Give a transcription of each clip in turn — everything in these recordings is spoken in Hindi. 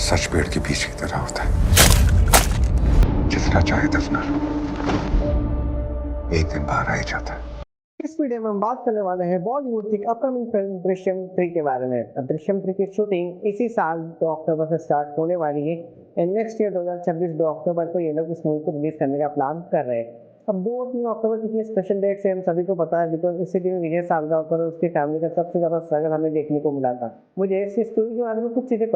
सच पेड़ के बीज की तरह होता है, जितना चाहे दफना लो, एक दिन बाहर आ ही जाता है। इस वीडियो में हम बात करने वाले हैं बॉलीवुड की अपकमिंग फिल्म दृश्यम 3 के बारे में। दृश्यम 3 की शूटिंग इसी साल 2 अक्टूबर से स्टार्ट होने वाली है एंड नेक्स्ट ईयर 2026 2 अक्टूबर को ये लोग इस मूवी को रिलीज करने का प्लान कर रहे हैं। अब 2 अक्टूबर की स्पेशल डेट से हम सभी को पता है, बिकॉज इसी दिन विजय सालगांवकर और उसकी फैमिली का सबसे ज्यादा स्ट्रगल हमें देखने को मिला था। मुझे इस स्टोरी के बारे में कुछ चीजें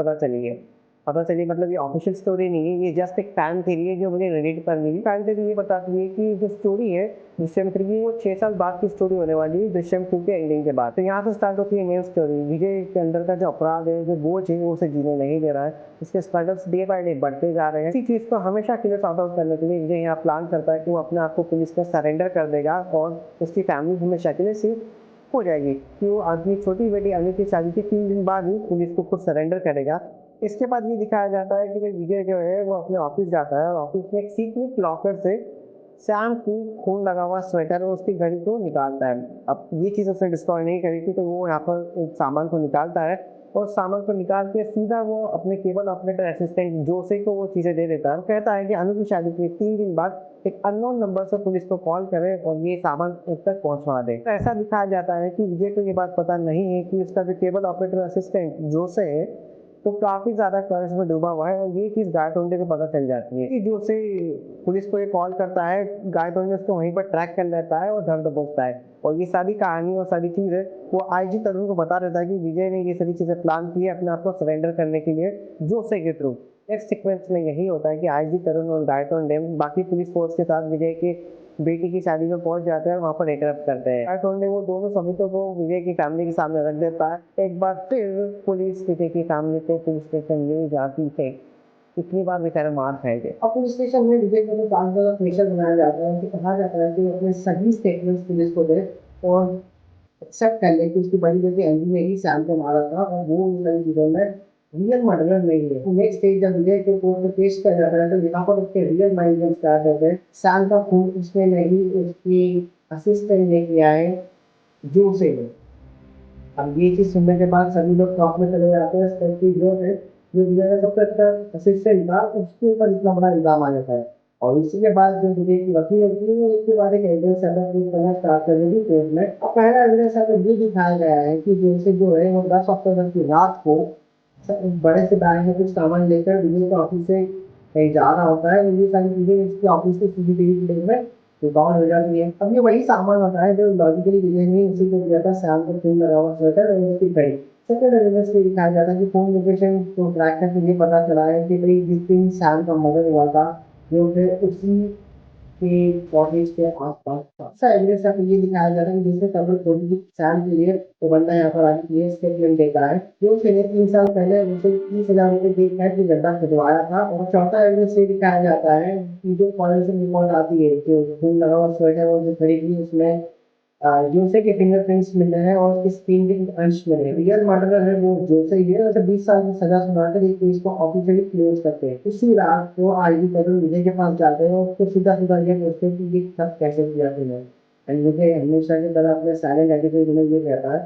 पता चली, मतलब ये ऑफिशियल स्टोरी नहीं है, ये जस्ट एक फैन थ्योरी है जो मुझे रिलेट कर मिली। फैन थ्योरी ये बताती है कि जो स्टोरी है दृश्यम 3 की, वो 6 साल बाद की स्टोरी होने वाली है दृश्यम 2 के एंडिंग के बाद। तो यहाँ से स्टार्ट होती है न्यू स्टोरी। विजय के अंदर का जो अपराध है, जो बोझ है, वो उसे जीने नहीं दे रहा है। इसके स्ट्रगल्स डे बाय डे बढ़ते जा रहे हैं। इसी चीज को हमेशा के लिए सॉर्ट आउट करने के लिए विजय यहाँ प्लान करता है कि वो अपने आप को पुलिस को सरेंडर कर देगा और उसकी फैमिली हमेशा के लिए सेफ हो जाएगी। कि वो अपनी छोटी बेटी अनु की शादी के 3 दिन बाद ही पुलिस को खुद सरेंडर करेगा। इसके बाद ये दिखाया जाता है कि विजय जो है वो अपने ऑफिस जाता है और ऑफिस में एक सीक्रेट लॉकर से सैम की खून लगा हुआ स्वेटर और उसकी घड़ी को निकालता है। अब ये चीज़ उसने डिस्ट्रॉय नहीं करी थी, तो वो यहाँ पर एक सामान को निकालता है और सामान को निकाल के सीधा वो अपने केबल ऑपरेटर असिस्टेंट जोसे को वो चीज़ें दे देता है। वो कहता है कि अनु की शादी के 3 दिन बाद एक अननोन नंबर से पुलिस को कॉल करे और ये सामान उस तक पहुंचवा दे। तो ऐसा दिखाया जाता है कि विजय को ये बात पता नहीं है कि उसका जो केबल ऑपरेटर असिस्टेंट जोसे है तो काफी ज्यादा कर्ज में डूबा हुआ है और ये चीज गायतोंडे को पता चल जाती है कि जो से पुलिस को ये कॉल करता है, गायतोंडे उसको वहीं पर ट्रैक कर लेता है और धर दबोचता है। और ये सारी कहानी और सारी चीजें वो आईजी तरुण को बता देता है कि विजय ने ये सारी चीजें प्लान की है अपने आप को सरेंडर करने के लिए जोसे के थ्रू। नेक्स्ट सीक्वेंस में यही होता है कि आईजी तरुण और गायतोंडे बाकी पुलिस फोर्स के साथ विजय के बेटी की शादी में पहुंच जाते हैं और वहाँ पर इंटरप्ट करते हैं। गायतोंडे वो दोनों सबूतों को विजय की फैमिली के सामने रख देता है। एक बार फिर पुलिस विजय की फैमिली को पुलिस स्टेशन ले जाती है। इतनी बार बेचारे मार खाएंगे। अब पुलिस स्टेशन में विजय को तो काफी ज्यादा प्रेशर बनाया जाता है कि कहा जाता है कि अपने सभी स्टेटमेंट्स पुलिस को दे और एक्सेप्ट कर ले कि उसकी बड़ी बेटी एंडी ने ही सैम को मारा था और वो उन सारी चीजों में रियल मर्डर नहीं है। नेक्स्ट स्टेज जब विजय को कोर्ट में पेश किया जाता है तो यहाँ पर उसके रियल माइंड में स्टार्ट होते हैं। सैम का खून उसने नहीं, उसकी असिस्टेंट ने किया है जो से। अब ये चीज सुनने के बाद सभी लोग शॉक में चले जाते हैं, स्पेशली जो है जो विजय का सबसे अच्छा असिस्टेंट था उसके ऊपर इतना बड़ा इल्जाम आ जाता है। और इसी के बाद जो विजय की वकील होती है वो इसके बारे में एविडेंस करना स्टार्ट कर देगी कोर्ट में। अब पहला एविडेंस ये दिखाया गया है कि जैसे जो है वो 10 अक्टूबर की रात को बड़े से बैग में कुछ सामान लेकर विजय के ऑफिस से कहीं जा रहा होता है। ये सारी चीजें इसके ऑफिस के सीसीटीवी फुटेज में रिकॉर्ड हो जाती है। अब ये वही सामान होता है जो लॉजिकली विजय ने उसी को दिया था, सैम को खून लगा हुआ स्वेटर और उसकी घड़ी। सेकंड एविडेंस में दिखाया जाता है कि फोन लोकेशन को ट्रैक करके ये पता चला है कि भाई जिस दिन सैम का मर्डर हुआ था जो फिर उसी के कॉटेज के आसपास था। ऐसा एविडेंस आपको ये दिखाया जा रहा है कि जिसने कभी थोड़ी सैम के लिए वो बंदा यहाँ पर आके ये स्टेटमेंट देता है जो उसने 3 साल पहले उसे 30,000 रुपए देकर के गड्ढा खुदवाया था। और चौथा एविडेंस ये दिखाया जाता है कि जो फॉरेंसिक रिपोर्ट आती है जो खून लगा हुआ स्वेटर और जो घड़ी थी उसमें जोसे के फिंगरप्रिंट्स मिले हैं और उसके स्क्रीन के अंश मिले हैं। रियल मर्डरर है वो जोसे ही है और 20 साल की सजा सुनाकर इस केस को ऑफिशियली क्लोज करते हैं। इसी रात को आईजी तरुण विजय के पास जाते हैं और उसको सीधा सीधा ये पूछते हैं कि ये सब कैसे किया तूने। एंड विजय हमेशा की तरह अपने साइलेंट एटीट्यूड में ये कहता है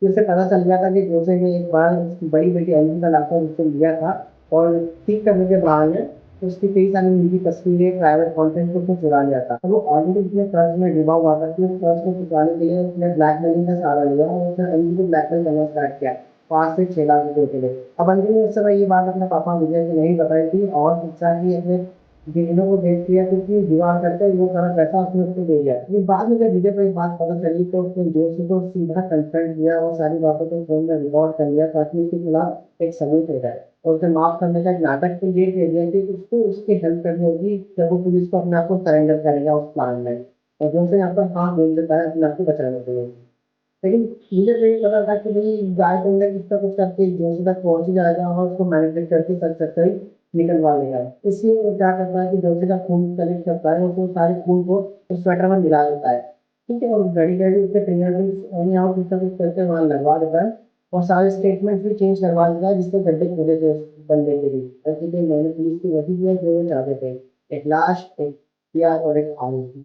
कि उसे पता चल गया था कि जोसे ने एक बार उसकी बड़ी बेटी एलिन का लाखों उससे लिया था और ठीक करने के बाद उसकी कई सारी निजी तस्वीरें प्राइवेट कंटेंट को उसने चुरा लिया था। तो वो ऑलरेडी इतने कर्ज में डूबा हुआ था कि उस कर्ज को चुकाने के लिए उसने ब्लैकमेलिंग का सहारा लिया और उसने अंजलि को ब्लैकमेल करना स्टार्ट किया 5 से 6 लाख रुपए के लिए। अब अंजलि ने उस समय ये बात अपने पापा विजय को नहीं बताई थी और शिक्षा की अपने बहनों को भेज दिया क्योंकि जुगाड़ करके वो सारा पैसा उसने उसको दे दिया। फिर बाद में जब विजय को एक बात पता चली तो उसने जोशी को सीधा कंफ्रंट किया और सारी बातों को फोन में रिकॉर्ड कर लिया ताकि उसके खिलाफ एक सबूत हो जाए। और उसे माफ करने का एक नाटक तो ये कह दिया कि उसको उसकी हेल्प करनी होगी जब वो पुलिस को अपने आप को सरेंडर करेगा उस प्लान में। और जो उसे यहाँ पर हाथ बोल देता है अपने आप को बचाने के लिए। लेकिन मुझे तो ये पता था कि भाई गाय को अंदर कुछ ना कुछ करके जोशी तक पहुंच ही जाएगा और उसको मैनिपुलेट करके सच ही निकलवा लेगा। इसलिए वो क्या करता है कि जोशी का खून कलेक्ट करता है और वो सारे खून को उस स्वेटर में मिला देता है। ठीक है, और घड़ी घड़ी उसके फिंगरप्रिंट्स एनी हाउ कुछ ना कुछ करके वहाँ लगवा देता है और सारे स्टेटमेंट भी चेंज करवा देता है जिससे गड्ढे खोले थे उस बंदे के लिए। ऐसे कि मैंने पुलिस की वही किया जो वो चाहते थे, एक लाश, एक हथियार और एक आरोपी।